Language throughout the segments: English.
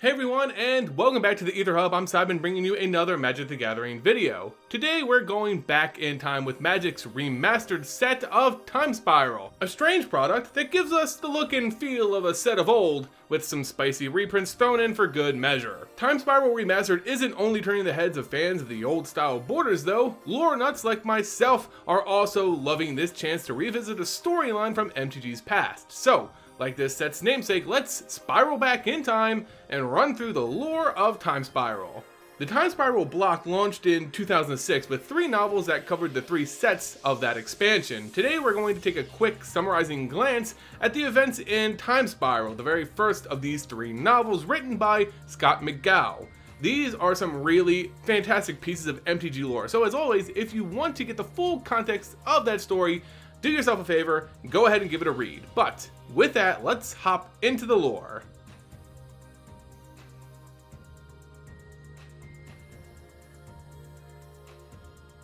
Hey everyone, and welcome back to the Aether Hub. I'm Simon, bringing you another Magic the Gathering video. Today we're going back in time with Magic's remastered set of Time Spiral, a strange product that gives us the look and feel of a set of old, with some spicy reprints thrown in for good measure. Time Spiral Remastered isn't only turning the heads of fans of the old style borders though, lore nuts like myself are also loving this chance to revisit a storyline from MTG's past. So, like this set's namesake, let's spiral back in time and run through the lore of Time Spiral. The Time Spiral block launched in 2006 with 3 novels that covered the 3 sets of that expansion. Today we're going to take a quick summarizing glance at the events in Time Spiral, the very first of these 3 novels written by Scott McGough. These are some really fantastic pieces of MTG lore, so as always, if you want to get the full context of that story, do yourself a favor, go ahead and give it a read. But with that, let's hop into the lore.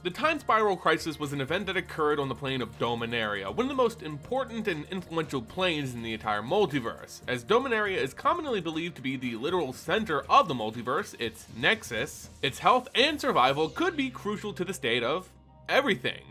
The Time Spiral Crisis was an event that occurred on the plane of Dominaria, one of the most important and influential planes in the entire multiverse. As Dominaria is commonly believed to be the literal center of the multiverse, its nexus, its health and survival could be crucial to the state of everything.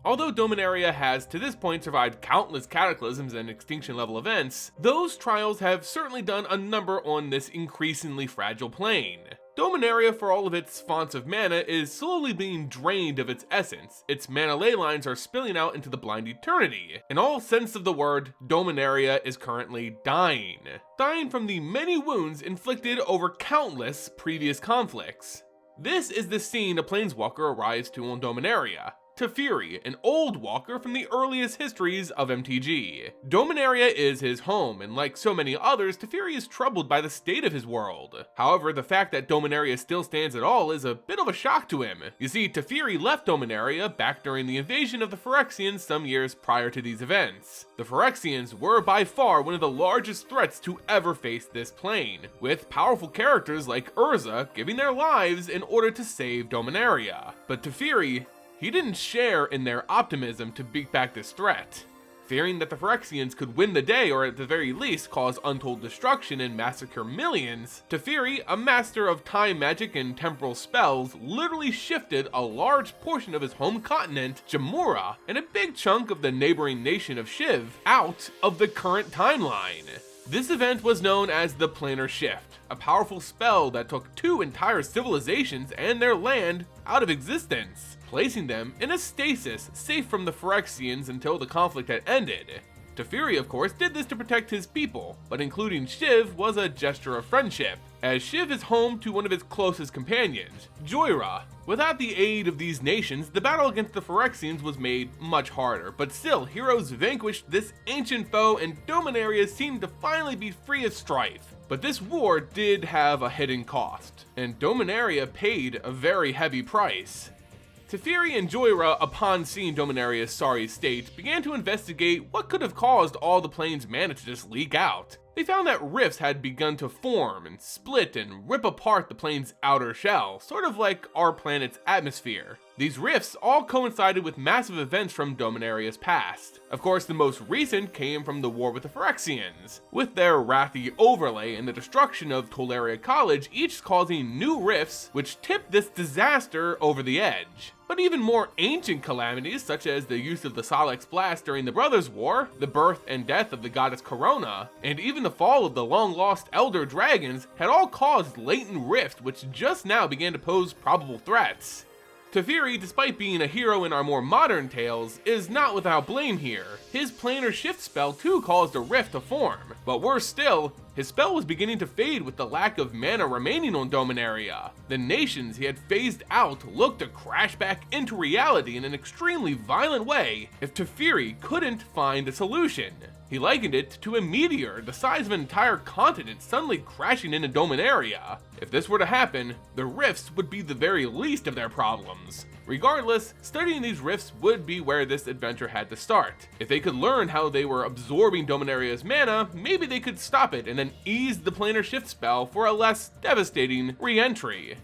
Although Dominaria has to this point survived countless cataclysms and extinction level events, those trials have certainly done a number on this increasingly fragile plane. Dominaria, for all of its fonts of mana, is slowly being drained of its essence. Its mana ley lines are spilling out into the blind eternity. In all sense of the word, Dominaria is currently dying. Dying from the many wounds inflicted over countless previous conflicts. This is the scene a Planeswalker arrives to on Dominaria. Teferi, an old walker from the earliest histories of MTG. Dominaria is his home, and like so many others, Teferi is troubled by the state of his world. However, the fact that Dominaria still stands at all is a bit of a shock to him. You see, Teferi left Dominaria back during the invasion of the Phyrexians some years prior to these events. The Phyrexians were by far one of the largest threats to ever face this plane, with powerful characters like Urza giving their lives in order to save Dominaria. But Teferi, he didn't share in their optimism to beat back this threat. Fearing that the Phyrexians could win the day or at the very least cause untold destruction and massacre millions, Teferi, a master of time magic and temporal spells, literally shifted a large portion of his home continent, Jamura, and a big chunk of the neighboring nation of Shiv out of the current timeline. This event was known as the Planar Shift, a powerful spell that took 2 entire civilizations and their land out of existence, placing them in a stasis safe from the Phyrexians until the conflict had ended. Teferi, of course, did this to protect his people, but including Shiv was a gesture of friendship, as Shiv is home to one of his closest companions, Joyra. Without the aid of these nations, the battle against the Phyrexians was made much harder, but still, heroes vanquished this ancient foe and Dominaria seemed to finally be free of strife. But this war did have a hidden cost, and Dominaria paid a very heavy price. Teferi and Joyra, upon seeing Dominaria's sorry state, began to investigate what could have caused all the plane's mana to just leak out. They found that rifts had begun to form and split and rip apart the plane's outer shell, sort of like our planet's atmosphere. These rifts all coincided with massive events from Dominaria's past. Of course, the most recent came from the war with the Phyrexians, with their wrathy overlay and the destruction of Tolaria College each causing new rifts which tipped this disaster over the edge. But even more ancient calamities, such as the use of the Solix Blast during the Brothers' War, the birth and death of the goddess Corona, and even the fall of the long-lost Elder Dragons, had all caused latent rifts which just now began to pose probable threats. Teferi, despite being a hero in our more modern tales, is not without blame here. His Planar Shift spell too caused a rift to form, but worse still, his spell was beginning to fade with the lack of mana remaining on Dominaria. The nations he had phased out looked to crash back into reality in an extremely violent way if Teferi couldn't find a solution. He likened it to a meteor the size of an entire continent suddenly crashing into Dominaria. If this were to happen, the rifts would be the very least of their problems. Regardless, studying these rifts would be where this adventure had to start. If they could learn how they were absorbing Dominaria's mana, maybe they could stop it and then ease the Planar Shift spell for a less devastating re-entry.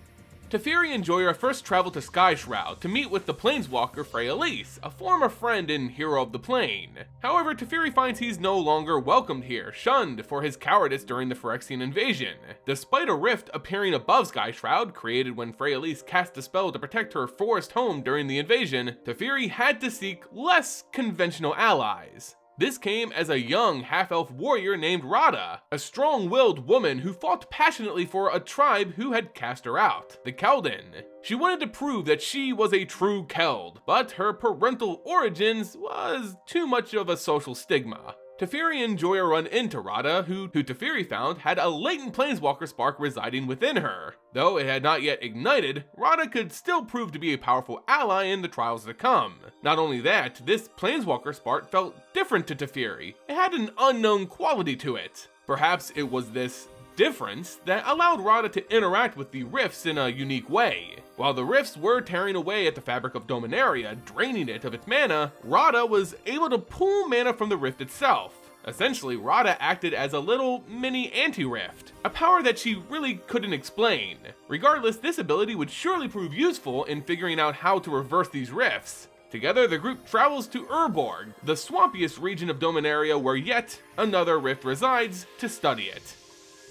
Teferi and Joyer first travel to Skyshroud to meet with the Planeswalker Phyrexia, a former friend and hero of the plane. However, Teferi finds he's no longer welcomed here, shunned for his cowardice during the Phyrexian invasion. Despite a rift appearing above Skyshroud, created when Phyrexia cast a spell to protect her forest home during the invasion, Teferi had to seek less conventional allies. This came as a young half-elf warrior named Radha, a strong-willed woman who fought passionately for a tribe who had cast her out, the Keldon. She wanted to prove that she was a true Keld, but her parental origins was too much of a social stigma. Teferi and Joyer run into Radha, who Teferi found had a latent Planeswalker spark residing within her. Though it had not yet ignited, Radha could still prove to be a powerful ally in the trials to come. Not only that, this Planeswalker spark felt different to Teferi. It had an unknown quality to it. Perhaps it was this difference that allowed Radha to interact with the rifts in a unique way. While the rifts were tearing away at the fabric of Dominaria, draining it of its mana, Radha was able to pull mana from the rift itself. Essentially, Radha acted as a little mini anti-rift, a power that she really couldn't explain. Regardless, this ability would surely prove useful in figuring out how to reverse these rifts. Together, the group travels to Urborg, the swampiest region of Dominaria where yet another rift resides, to study it.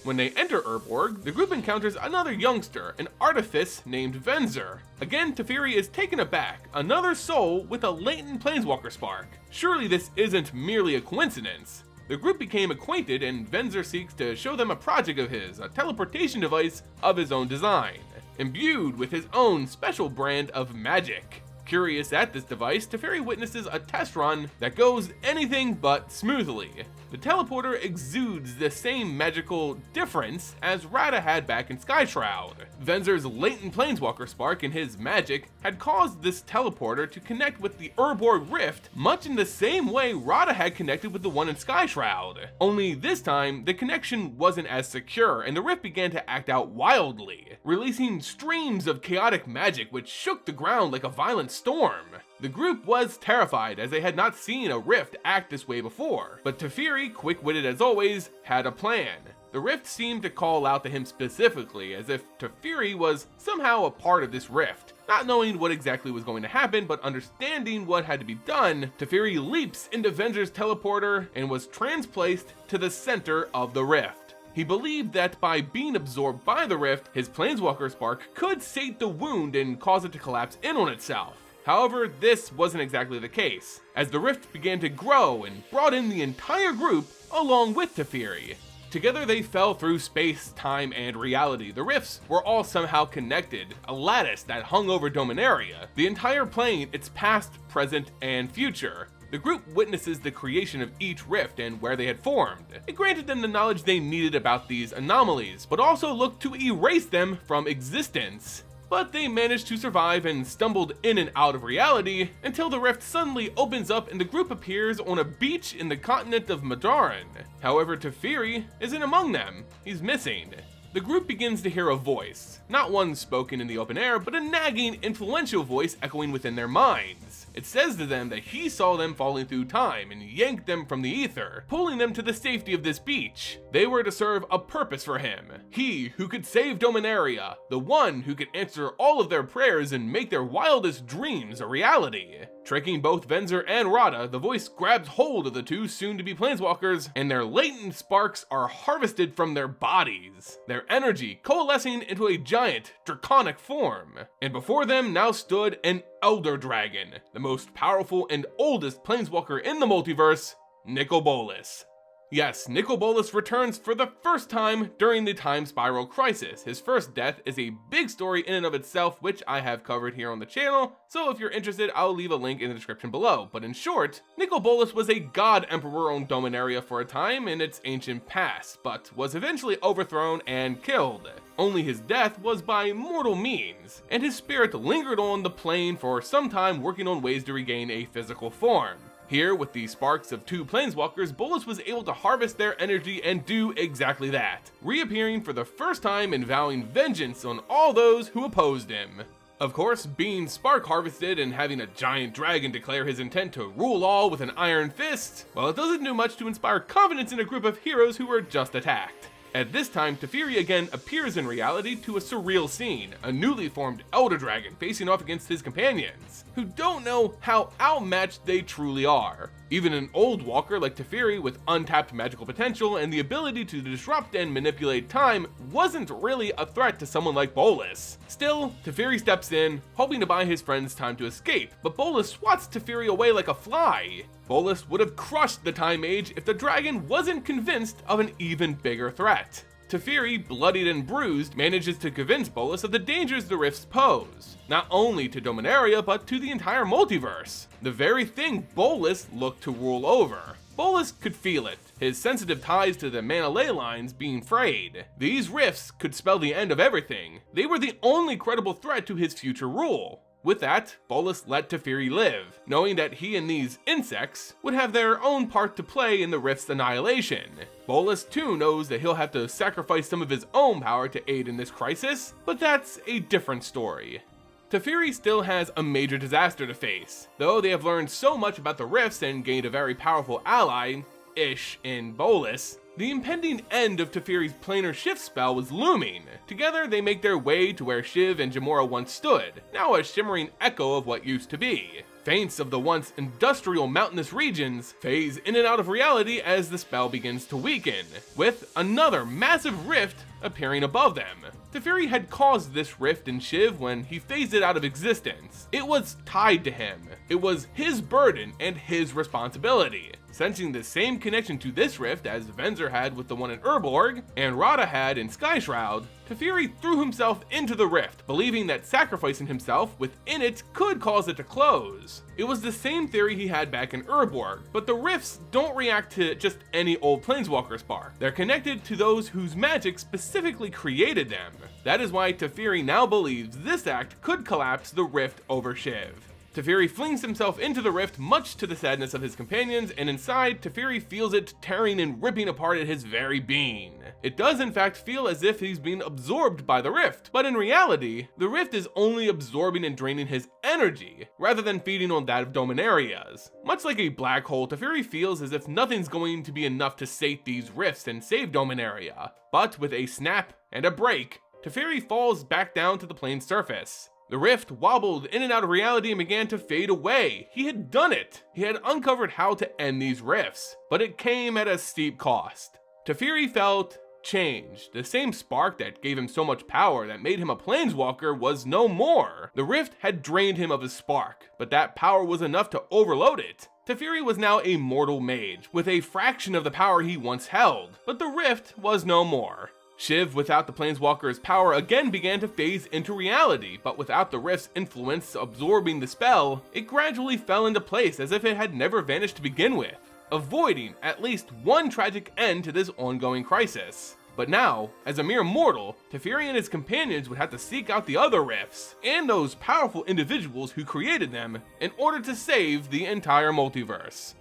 When they enter Urborg, the group encounters another youngster, an artifice named Venzer. Again, Teferi is taken aback, another soul with a latent Planeswalker spark. Surely this isn't merely a coincidence. The group became acquainted and Venzer seeks to show them a project of his, a teleportation device of his own design, imbued with his own special brand of magic. Curious at this device, Teferi witnesses a test run that goes anything but smoothly. The teleporter exudes the same magical difference as Radha had back in Skyshroud. Venzer's latent Planeswalker spark and his magic had caused this teleporter to connect with the Urborg Rift much in the same way Radha had connected with the one in Skyshroud. Only this time, the connection wasn't as secure and the rift began to act out wildly, releasing streams of chaotic magic which shook the ground like a violent storm. The group was terrified as they had not seen a rift act this way before, but Teferi, quick-witted as always, had a plan. The rift seemed to call out to him specifically, as if Teferi was somehow a part of this rift. Not knowing what exactly was going to happen, but understanding what had to be done, Teferi leaps into Venzer's teleporter and was transplaced to the center of the rift. He believed that by being absorbed by the rift, his Planeswalker spark could sate the wound and cause it to collapse in on itself. However, this wasn't exactly the case, as the rift began to grow and brought in the entire group along with Teferi. Together they fell through space, time, and reality. The rifts were all somehow connected, a lattice that hung over Dominaria, the entire plane, its past, present, and future. The group witnesses the creation of each rift and where they had formed. It granted them the knowledge they needed about these anomalies, but also looked to erase them from existence. But they managed to survive and stumbled in and out of reality until the rift suddenly opens up and the group appears on a beach in the continent of Madaran. However, Teferi isn't among them. He's missing. The group begins to hear a voice, not one spoken in the open air, but a nagging, influential voice echoing within their minds. It says to them that he saw them falling through time and yanked them from the Aether, pulling them to the safety of this beach. They were to serve a purpose for him. He who could save Dominaria, the one who could answer all of their prayers and make their wildest dreams a reality. Tricking both Venzer and Radha, the voice grabs hold of the two soon-to-be Planeswalkers, and their latent sparks are harvested from their bodies, their energy coalescing into a giant, draconic form. And before them now stood an Elder Dragon, the most powerful and oldest Planeswalker in the multiverse, Nicol Bolas. Yes, Nicol Bolas returns for the first time during the Time Spiral Crisis. His first death is a big story in and of itself, which I have covered here on the channel, so if you're interested, I'll leave a link in the description below. But in short, Nicol Bolas was a god emperor on Dominaria for a time in its ancient past, but was eventually overthrown and killed. Only his death was by mortal means, and his spirit lingered on the plane for some time working on ways to regain a physical form. Here, with the sparks of two Planeswalkers, Bolas was able to harvest their energy and do exactly that, reappearing for the first time and vowing vengeance on all those who opposed him. Of course, being spark harvested and having a giant dragon declare his intent to rule all with an iron fist, well, it doesn't do much to inspire confidence in a group of heroes who were just attacked. At this time, Teferi again appears in reality to a surreal scene, a newly formed Elder Dragon facing off against his companions, who don't know how outmatched they truly are. Even an old walker like Teferi with untapped magical potential and the ability to disrupt and manipulate time wasn't really a threat to someone like Bolas. Still, Teferi steps in, hoping to buy his friends time to escape, but Bolas swats Teferi away like a fly. Bolas would have crushed the Time Mage if the dragon wasn't convinced of an even bigger threat. Teferi, bloodied and bruised, manages to convince Bolas of the dangers the rifts pose, not only to Dominaria but to the entire multiverse, the very thing Bolas looked to rule over. Bolas could feel it, his sensitive ties to the mana ley lines being frayed. These rifts could spell the end of everything. They were the only credible threat to his future rule. With that, Bolas let Teferi live, knowing that he and these insects would have their own part to play in the rift's annihilation. Bolas too knows that he'll have to sacrifice some of his own power to aid in this crisis, but that's a different story. Teferi still has a major disaster to face. Though they have learned so much about the rifts and gained a very powerful ally-ish in Bolas, the impending end of Teferi's planar shift spell was looming. Together, they make their way to where Shiv and Jamora once stood, now a shimmering echo of what used to be. Faints of the once industrial mountainous regions phase in and out of reality as the spell begins to weaken, with another massive rift appearing above them. Teferi had caused this rift in Shiv when he phased it out of existence. It was tied to him. It was his burden and his responsibility. Sensing the same connection to this rift as Venzer had with the one in Urborg, and Rada had in Skyshroud, Teferi threw himself into the rift, believing that sacrificing himself within it could cause it to close. It was the same theory he had back in Urborg, but the rifts don't react to just any old Planeswalker spark. They're connected to those whose magic specifically created them. That is why Teferi now believes this act could collapse the rift over Shiv. Teferi flings himself into the rift much to the sadness of his companions, and inside, Teferi feels it tearing and ripping apart at his very being. It does in fact feel as if he's being absorbed by the rift, but in reality, the rift is only absorbing and draining his energy, rather than feeding on that of Dominaria's. Much like a black hole, Teferi feels as if nothing's going to be enough to sate these rifts and save Dominaria. But with a snap and a break, Teferi falls back down to the plane's surface. The rift wobbled in and out of reality and began to fade away. He had done it. He had uncovered how to end these rifts, but it came at a steep cost. Teferi felt changed. The same spark that gave him so much power that made him a planeswalker was no more. The rift had drained him of his spark, but that power was enough to overload it. Teferi was now a mortal mage, with a fraction of the power he once held, but the rift was no more. Shiv, without the Planeswalker's power, again began to phase into reality, but without the rift's influence absorbing the spell, it gradually fell into place as if it had never vanished to begin with, avoiding at least one tragic end to this ongoing crisis. But now, as a mere mortal, Teferi and his companions would have to seek out the other rifts, and those powerful individuals who created them, in order to save the entire multiverse.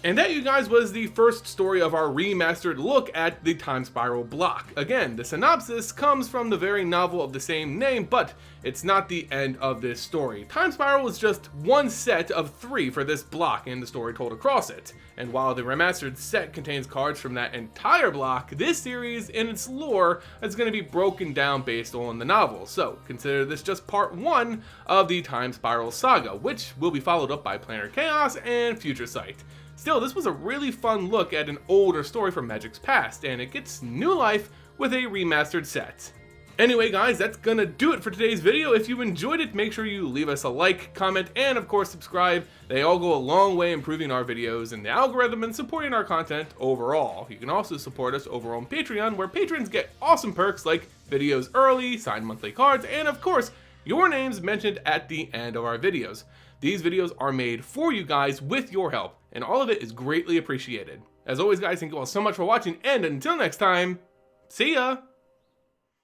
And that, you guys, was the first story of our remastered look at the Time Spiral block. Again, the synopsis comes from the very novel of the same name, but it's not the end of this story. Time Spiral is just one set of 3 for this block and the story told across it. And while the remastered set contains cards from that entire block, this series and its lore is going to be broken down based on the novel. So consider this just part 1 of the Time Spiral saga, which will be followed up by Planar Chaos and Future Sight. Still, this was a really fun look at an older story from Magic's past, and it gets new life with a remastered set. Anyway guys, that's gonna do it for today's video. If you enjoyed it, make sure you leave us a like, comment, and of course subscribe. They all go a long way improving our videos and the algorithm and supporting our content overall. You can also support us over on Patreon, where patrons get awesome perks like videos early, signed monthly cards, and of course, your names mentioned at the end of our videos. These videos are made for you guys with your help, and all of it is greatly appreciated. As always guys, thank you all so much for watching, and until next time, see ya!